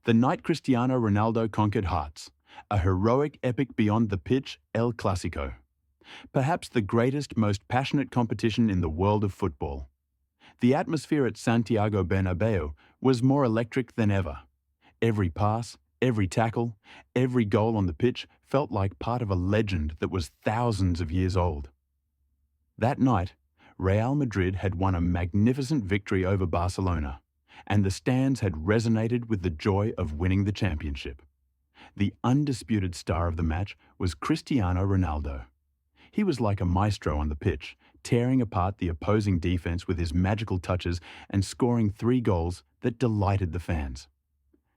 The night Cristiano Ronaldo conquered hearts, a heroic epic beyond the pitch, El Clásico. Perhaps the greatest, most passionate competition in the world of football. The atmosphere at Santiago Bernabeu was more electric than ever. Every pass, every tackle, every goal on the pitch felt like part of a legend that was thousands of years old. That night, Real Madrid had won a magnificent victory over Barcelona, and the stands had resonated with the joy of winning the championship. The undisputed star of the match was Cristiano Ronaldo. He was like a maestro on the pitch, tearing apart the opposing defense with his magical touches and scoring 3 goals that delighted the fans.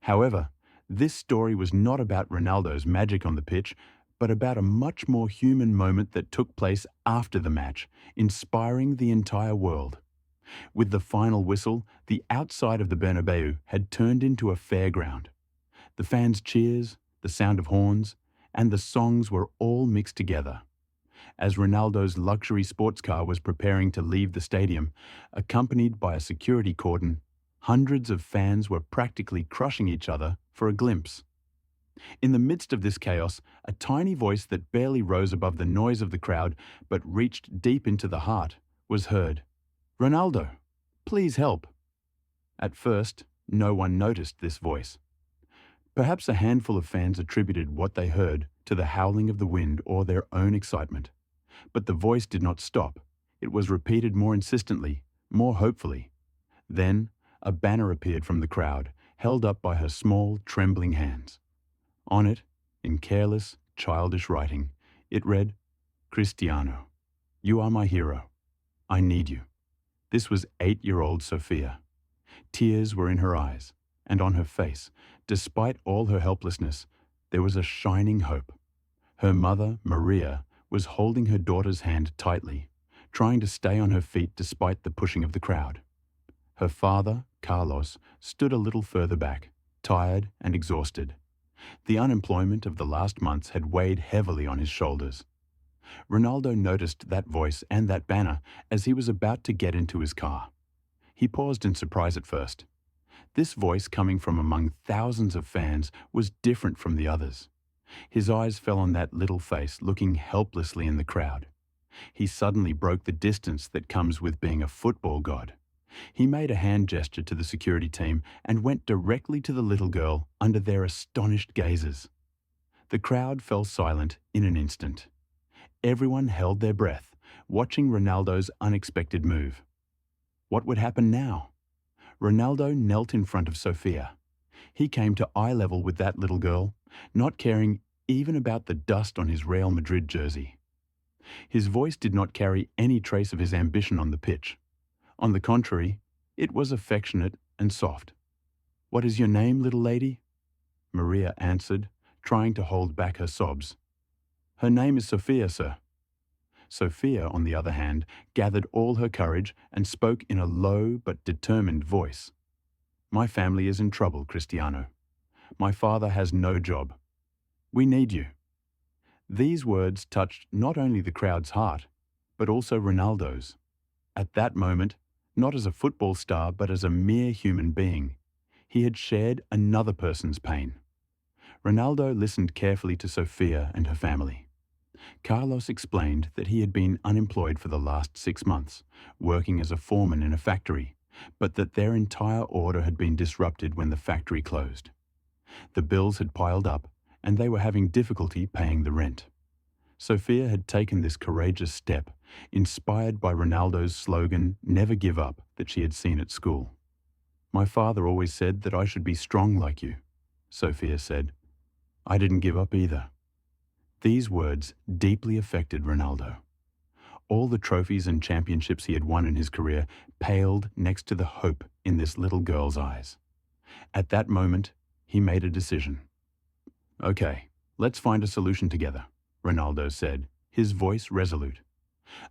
However, this story was not about Ronaldo's magic on the pitch, but about a much more human moment that took place after the match, inspiring the entire world. With the final whistle, the outside of the Bernabeu had turned into a fairground. The fans' cheers, the sound of horns, and the songs were all mixed together. As Ronaldo's luxury sports car was preparing to leave the stadium, accompanied by a security cordon, hundreds of fans were practically crushing each other for a glimpse. In the midst of this chaos, a tiny voice that barely rose above the noise of the crowd but reached deep into the heart was heard. "Ronaldo, please help." At first, no one noticed this voice. Perhaps a handful of fans attributed what they heard to the howling of the wind or their own excitement. But the voice did not stop. It was repeated more insistently, more hopefully. Then, a banner appeared from the crowd, held up by her small, trembling hands. On it, in careless, childish writing, it read, "Cristiano, you are my hero. I need you." This was 8-year-old Sofia. Tears were in her eyes, and on her face, despite all her helplessness, there was a shining hope. Her mother, Maria, was holding her daughter's hand tightly, trying to stay on her feet despite the pushing of the crowd. Her father, Carlos, stood a little further back, tired and exhausted. The unemployment of the last months had weighed heavily on his shoulders. Ronaldo noticed that voice and that banner as he was about to get into his car. He paused in surprise at first. This voice, coming from among thousands of fans, was different from the others. His eyes fell on that little face looking helplessly in the crowd. He suddenly broke the distance that comes with being a football god. He made a hand gesture to the security team and went directly to the little girl under their astonished gazes. The crowd fell silent in an instant. Everyone held their breath, watching Ronaldo's unexpected move. What would happen now? Ronaldo knelt in front of Sofia. He came to eye level with that little girl, not caring even about the dust on his Real Madrid jersey. His voice did not carry any trace of his ambition on the pitch. On the contrary, it was affectionate and soft. "What is your name, little lady?" Maria answered, trying to hold back her sobs. "Her name is Sofia, sir." Sofia, on the other hand, gathered all her courage and spoke in a low but determined voice. "My family is in trouble, Cristiano. My father has no job. We need you." These words touched not only the crowd's heart, but also Ronaldo's. At that moment, not as a football star but as a mere human being, he had shared another person's pain. Ronaldo listened carefully to Sofia and her family. Carlos explained that he had been unemployed for the last 6 months, working as a foreman in a factory, but that their entire order had been disrupted when the factory closed. The bills had piled up, and they were having difficulty paying the rent. Sofia had taken this courageous step, inspired by Ronaldo's slogan, "Never give up," that she had seen at school. "My father always said that I should be strong like you," Sofia said. "I didn't give up either." These words deeply affected Ronaldo. All the trophies and championships he had won in his career paled next to the hope in this little girl's eyes. At that moment, he made a decision. "Okay, let's find a solution together," Ronaldo said, his voice resolute.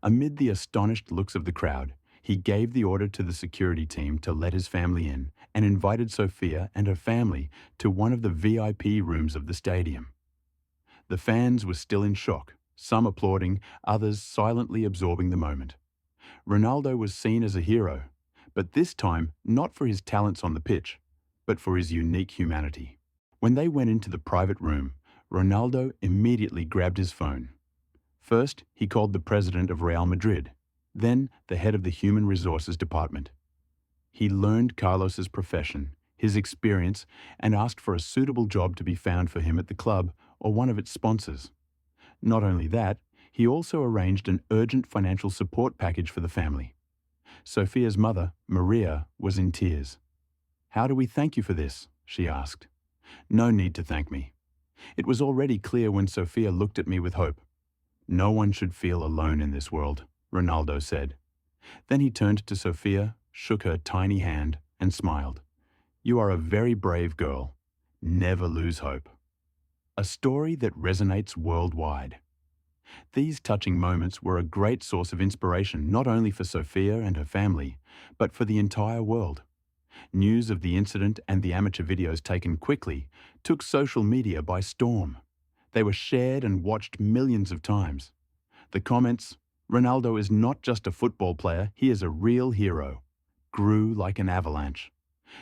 Amid the astonished looks of the crowd, he gave the order to the security team to let his family in and invited Sofia and her family to one of the VIP rooms of the stadium. The fans were still in shock, some applauding, others silently absorbing the moment. Ronaldo was seen as a hero, but this time not for his talents on the pitch, but for his unique humanity. When they went into the private room, Ronaldo immediately grabbed his phone. First, he called the president of Real Madrid, then the head of the Human Resources Department. He learned Carlos's profession, his experience, and asked for a suitable job to be found for him at the club or one of its sponsors. Not only that, he also arranged an urgent financial support package for the family. Sofia's mother, Maria, was in tears. "How do we thank you for this?" she asked. "No need to thank me. It was already clear when Sofia looked at me with hope. No one should feel alone in this world," Ronaldo said. Then he turned to Sofia, shook her tiny hand, and smiled. "You are a very brave girl. Never lose hope." A story that resonates worldwide. These touching moments were a great source of inspiration not only for Sofia and her family, but for the entire world. News of the incident and the amateur videos taken quickly took social media by storm. They were shared and watched millions of times. The comments, "Ronaldo is not just a football player, he is a real hero," grew like an avalanche.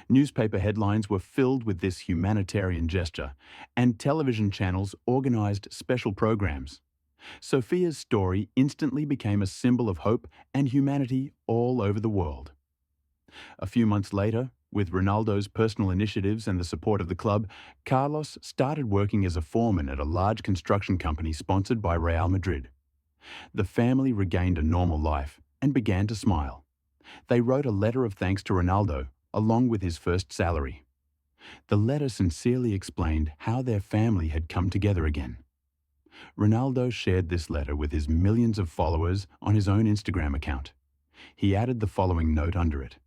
Newspaper headlines were filled with this humanitarian gesture, and television channels organized special programs. Sofia's story instantly became a symbol of hope and humanity all over the world. A few months later, with Ronaldo's personal initiatives and the support of the club, Carlos started working as a foreman at a large construction company sponsored by Real Madrid. The family regained a normal life and began to smile. They wrote a letter of thanks to Ronaldo, along with his first salary. The letter sincerely explained how their family had come together again. Ronaldo shared this letter with his millions of followers on his own Instagram account. He added the following note under it: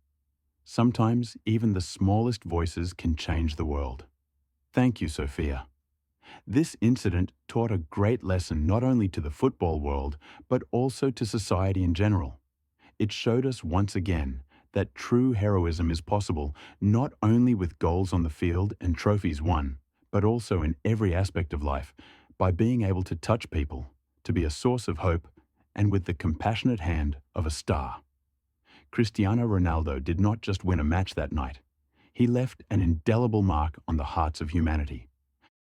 "Sometimes even the smallest voices can change the world. Thank you, Sofia." This incident taught a great lesson not only to the football world, but also to society in general. It showed us once again that true heroism is possible not only with goals on the field and trophies won, but also in every aspect of life, by being able to touch people, to be a source of hope, and with the compassionate hand of a star. Cristiano Ronaldo did not just win a match that night. He left an indelible mark on the hearts of humanity.